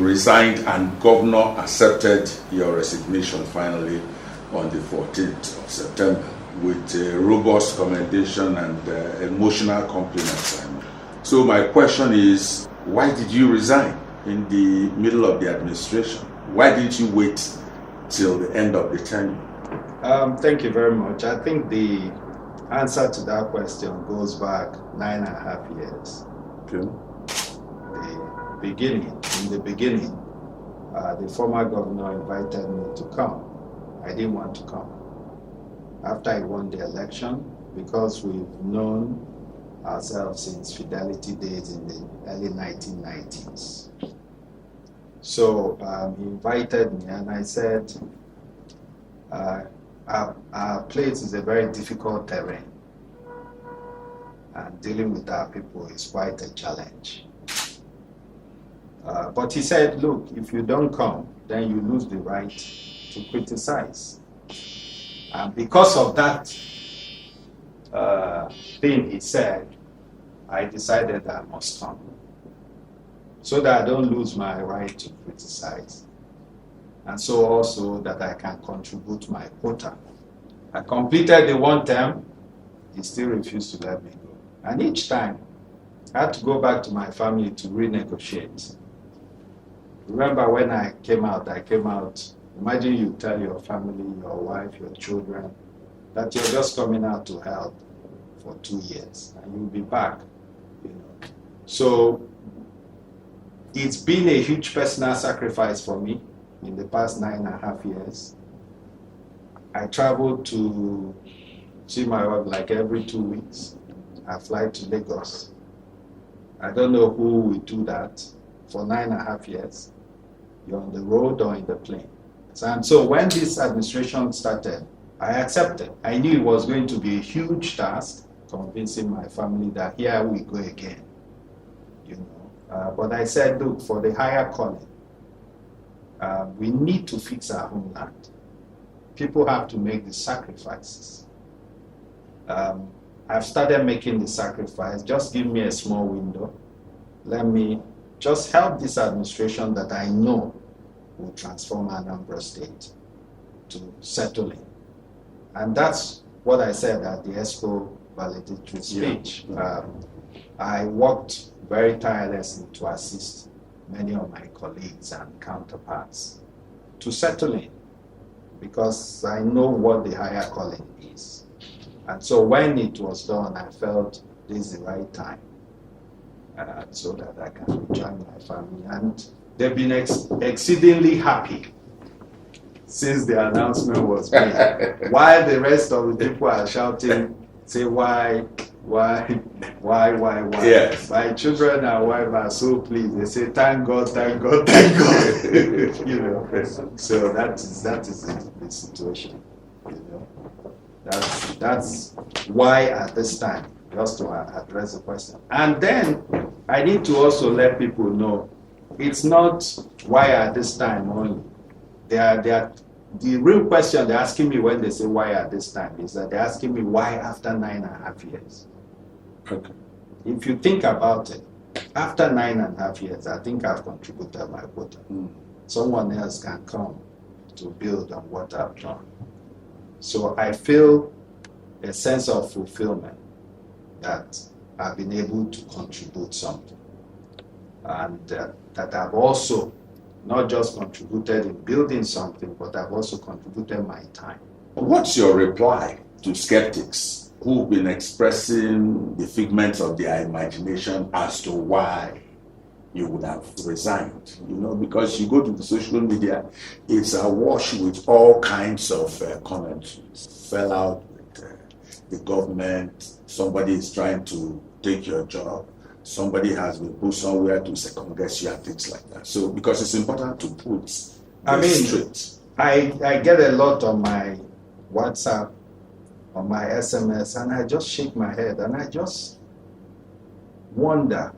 resigned and governor accepted your resignation finally on the 14th of September with a robust commendation and emotional compliments. So my question is, why did you resign in the middle of the administration? Why didn't you wait till the end of the tenure? Thank you very much. I think the answer to that question goes back 9.5 years. Okay. In the beginning, the former governor invited me to come. I didn't want to come. After he won the election, because we've known ourselves since Fidelity days in the early 1990s. So he invited me and I said, our place is a very difficult terrain and dealing with our people is quite a challenge. But he said, look, if you don't come, then you lose the right to criticize. And because of that thing he said, I decided I must come, so that I don't lose my right to criticize, and so also that I can contribute my quota. I completed the one term, he still refused to let me go. And each time, I had to go back to my family to renegotiate. Remember when I came out, imagine you tell your family, your wife, your children, that you're just coming out to help for 2 years and you'll be back. So it's been a huge personal sacrifice for me in the past 9.5 years. I travel to see my wife like every 2 weeks. I fly to Lagos. I don't know who will do that for 9.5 years. You're on the road or in the plane. And so when this administration started, I accepted. I knew it was going to be a huge task, convincing my family that here we go again. But I said, look, for the higher calling, we need to fix our homeland. People have to make the sacrifices. I've started making the sacrifice. Just give me a small window. Let me just help this administration that I know will transform Anambra State to settle in. And that's what I said at the ESCO valedictory speech. Yeah. I worked very tirelessly to assist many of my colleagues and counterparts to settle in, because I know what the higher calling is. And so when it was done, I felt this is the right time so that I can rejoin my family. And they've been exceedingly happy since the announcement was made. While the rest of the people are shouting, say, why? Yes. My children and wife are so pleased. They say, thank God, thank God, thank God. So that is the situation. That's why at this time, just to address the question. And then I need to also let people know it's not why at this time only. The real question they're asking me when they say why at this time is that they're asking me why after 9.5 years. Okay. If you think about it, after 9.5 years, I think I've contributed my quota. Someone else can come to build on what I've done. So I feel a sense of fulfillment that I've been able to contribute something. And that I've also not just contributed in building something, but I've also contributed my time. What's your reply to skeptics who've been expressing the figments of their imagination as to why you would have resigned? Because you go to the social media, it's awash with all kinds of commentaries. Fell out with the government, somebody is trying to take your job, somebody has been put somewhere to second guess you and things like that. So, because it's important to put straight. I get a lot on my WhatsApp, on my SMS, and I just shake my head and I just wonder,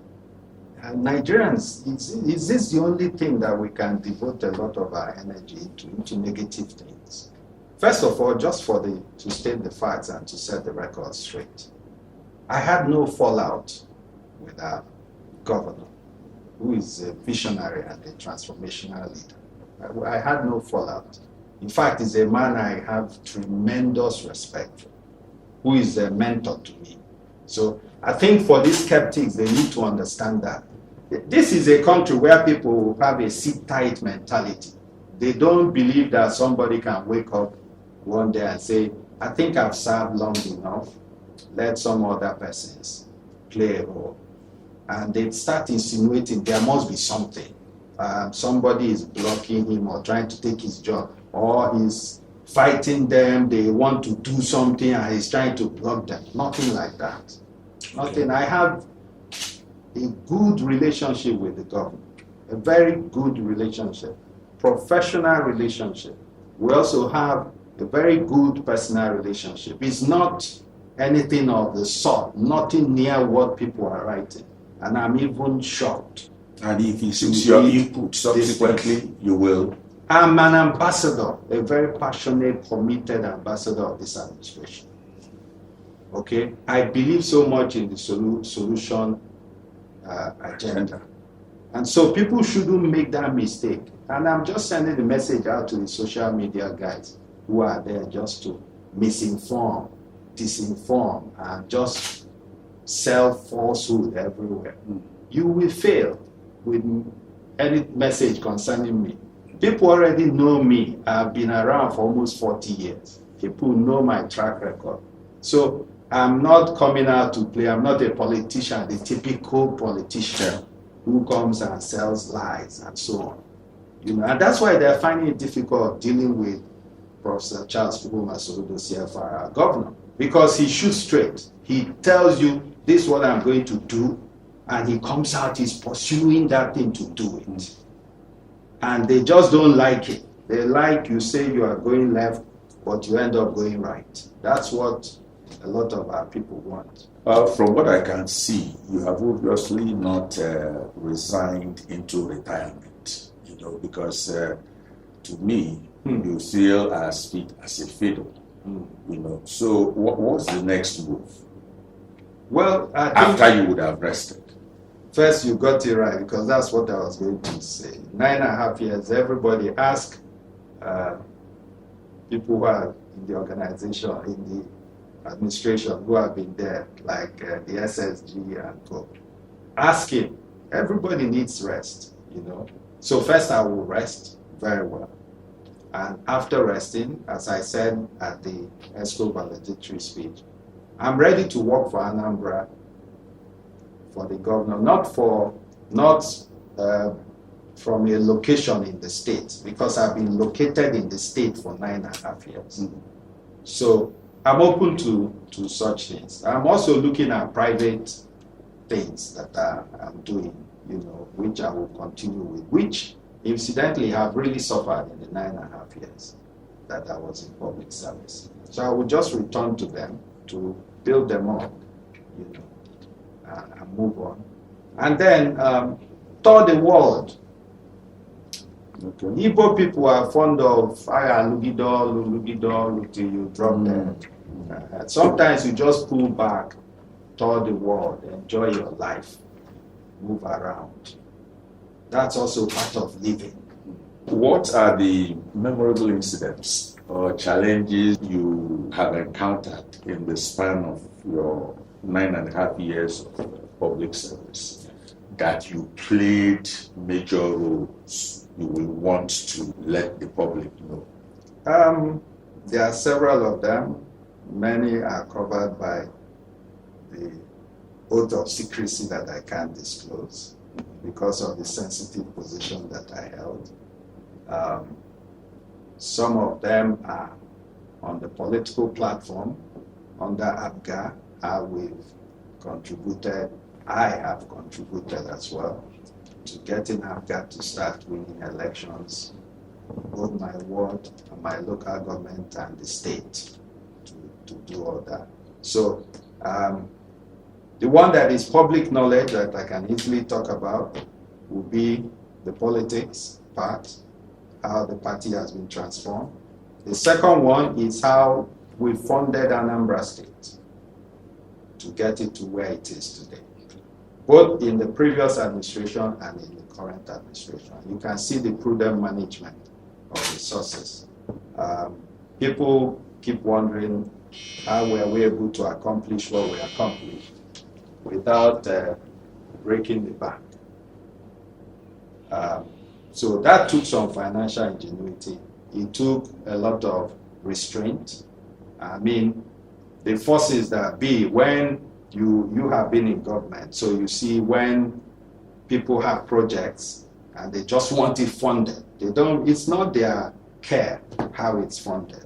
Nigerians, is this the only thing that we can devote a lot of our energy into negative things? First of all, just to state the facts and to set the record straight. I had no fallout with our governor. who is a visionary and a transformational leader. I had no fallout. In fact, he's a man I have tremendous respect for, who is a mentor to me. So I think for these skeptics, they need to understand that this is a country where people have a sit-tight mentality. They don't believe that somebody can wake up one day and say, I think I've served long enough, let some other persons play a role. And they start insinuating there must be something. Somebody is blocking him or trying to take his job, or he's fighting them, they want to do something and he's trying to block them. Nothing like that. Nothing. I have a good relationship with the government, a very good relationship, professional relationship. We also have a very good personal relationship. It's not anything of the sort, nothing near what people are writing. And I'm even shocked. And if he seeks your input subsequently, you will. I'm an ambassador, a very passionate, committed ambassador of this administration. Okay? I believe so much in the solution agenda. And so people shouldn't make that mistake. And I'm just sending the message out to the social media guys who are there just to misinform, disinform, and just sell falsehood everywhere. You will fail with any message concerning me. People already know me. I've been around for almost 40 years. People know my track record. So I'm not coming out to play. I'm not a politician, the typical politician who comes and sells lies and so on. You know, and that's why they're finding it difficult dealing with Professor Charles Soludo'S, CFR governor, because he shoots straight. He tells you, this is what I'm going to do, and he comes out, he's pursuing that thing to do it. And they just don't like it. They like you say you are going left, but you end up going right. That's what a lot of our people want. From what I can see, you have obviously not resigned into retirement, you know, because to me, you feel as fit as a fiddle, you know. So what's the next move? Well, after you would have rested. First, you got it right, because that's what I was going to say. 9.5 years, everybody ask people who are in the organization, in the administration, who have been there, like the SSG and co. Ask him. Everybody needs rest, you know. So first I will rest very well. And after resting, as I said at the ESCO valedictory speech, I'm ready to work for Anambra, for the governor, not from a location in the state, because I've been located in the state for 9.5 years. So I'm open to such things. I'm also looking at private things that I'm doing, you know, which I will continue with, which incidentally have really suffered in the 9.5 years that I was in public service. So I will just return to them to build them up, you know, and move on. And then tour the world. Okay. Igbo people are fond of lugido till you drop them. Sometimes you just pull back, tour the world, enjoy your life, move around. That's also part of living. What are the memorable incidents or challenges you have encountered in the span of your 9.5 years of public service that you played major roles you will want to let the public know? There are several of them. Many are covered by the oath of secrecy that I can't disclose because of the sensitive position that I held. Some of them are on the political platform under ABGA. I have contributed as well to getting ABGA to start winning elections, both my ward and my local government and the state to do all that. So the one that is public knowledge that I can easily talk about will be the politics part, how the party has been transformed. The second one is how we funded Anambra State to get it to where it is today. both in the previous administration and in the current administration. You can see the prudent management of resources. People keep wondering how were we able to accomplish what we accomplished without breaking the bank. So that took some financial ingenuity. It took a lot of restraint. I mean, the forces that be when you have been in government, so you see when people have projects and they just want it funded. They don't, it's not their care how it's funded.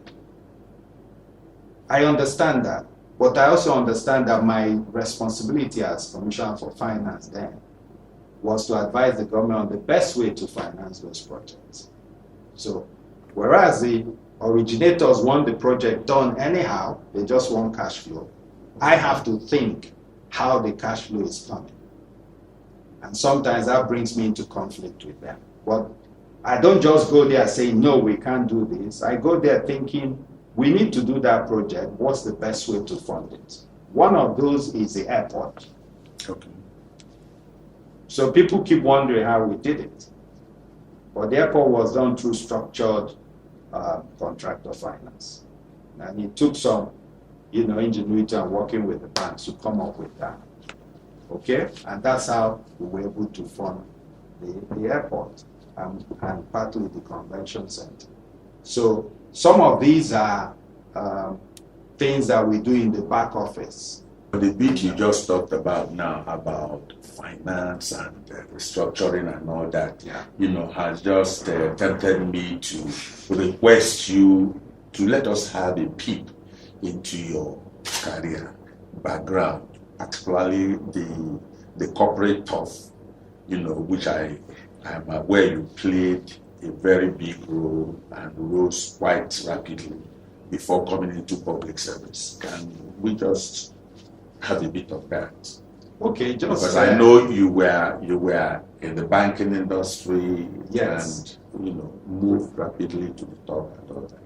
I understand that, but I also understand that my responsibility as Commissioner for Finance then was to advise the government on the best way to finance those projects. So, whereas the originators want the project done anyhow, they just want cash flow, I have to think how the cash flow is coming. And sometimes that brings me into conflict with them. But I don't just go there saying, no, we can't do this. I go there thinking, we need to do that project. What's the best way to fund it? One of those is the airport. Okay. So people keep wondering how we did it. But the airport was done through structured contractor finance. And it took some, ingenuity and working with the banks to come up with that. Okay? And that's how we were able to fund the airport and partly the convention center. So some of these are things that we do in the back office. The bit you just talked about now about finance and restructuring and all that, has just tempted me to request you to let us have a peep into your career background, particularly the corporate turf, which I am aware you played a very big role and rose quite rapidly before coming into public service. Can we just have a bit of that? Okay, just because I know you were in the banking industry, yes, and moved rapidly to the top and all that.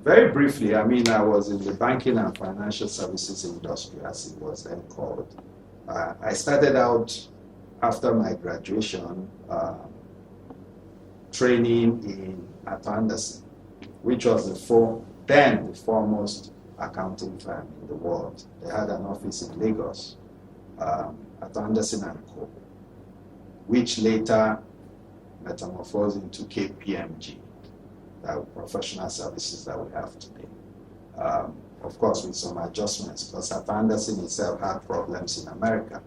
Very briefly, I was in the banking and financial services industry, as it was then called. I started out after my graduation training at Anderson, which was the foremost accounting firm in the world. They had an office in Lagos at Anderson and Co., which later metamorphosed into KPMG, the professional services that we have today. Of course, with some adjustments, because at Anderson itself had problems in America.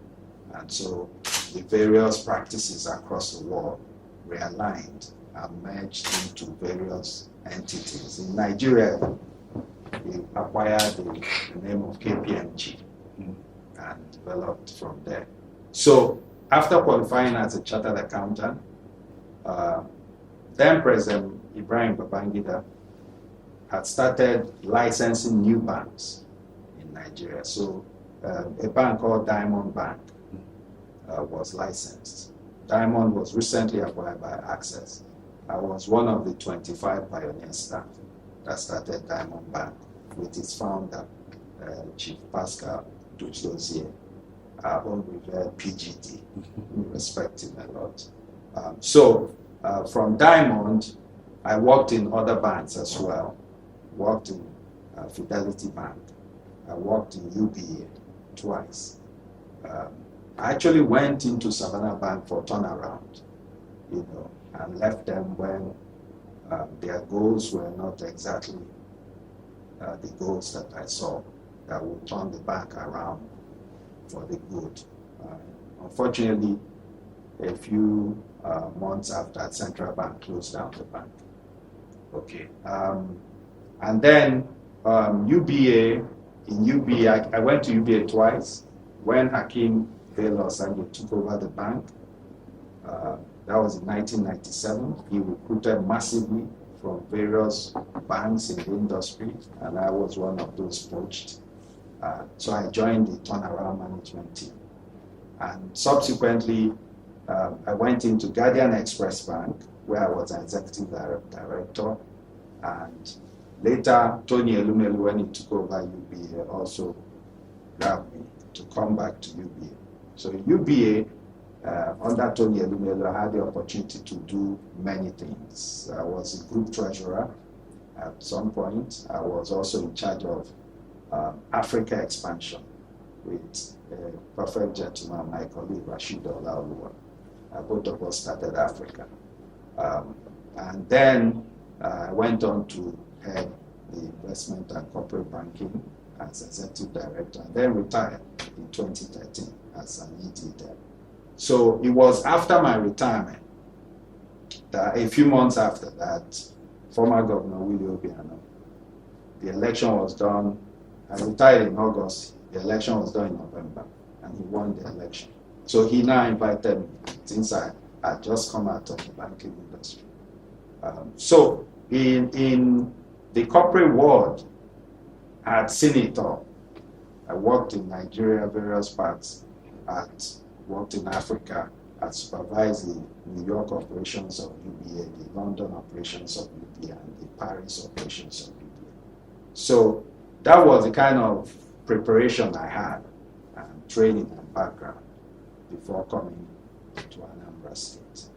And so the various practices across the world realigned and merged into various entities. In Nigeria, we acquired the name of KPMG and developed from there. So after qualifying as a chartered accountant, then President Ibrahim Babangida had started licensing new banks in Nigeria. So a bank called Diamond Bank was licensed. Diamond was recently acquired by Access. I was one of the 25 pioneer staff that started Diamond Bank with its founder, Chief Pascal Dozier, our own revered PGD. We respect him a lot. So from Diamond, I worked in other banks as well. Worked in Fidelity Bank. I worked in UBA twice. I actually went into Savannah Bank for turnaround, and left them when their goals were not exactly the goals that I saw that would turn the bank around for the good. Unfortunately, a few months after, Central Bank closed down the bank. Okay. And then UBA, in UBA, I went to UBA twice. When Hakeem Bello Osanjo took over the bank, that was in 1997. He recruited massively from various banks in the industry, and I was one of those poached. So I joined the turnaround management team. And subsequently, I went into Guardian Express Bank, where I was an executive director. And later, Tony Elumelu, when he took over UBA, also grabbed me to come back to UBA. So UBA, under Tony Elumelu, I had the opportunity to do many things. I was a group treasurer at some point. I was also in charge of Africa expansion with a perfect gentleman, my colleague Rashid Olaoluwa. Both of us started Africa. And then I went on to head the investment and corporate banking as executive director, and then retired in 2013 as an ED there. So it was after my retirement that a few months after that, former Governor Willie Obiano, the election was done. I retired in August, the election was done in November, and he won the election. So he now invited me, since I had just come out of the banking industry. So in the corporate world, I had seen it all. I worked in Nigeria, various parts, I worked in Africa, I supervised the New York operations of UBA, the London operations of UBA, and the Paris operations of UBA. So that was the kind of preparation I had, and training and background before coming to Anambra State.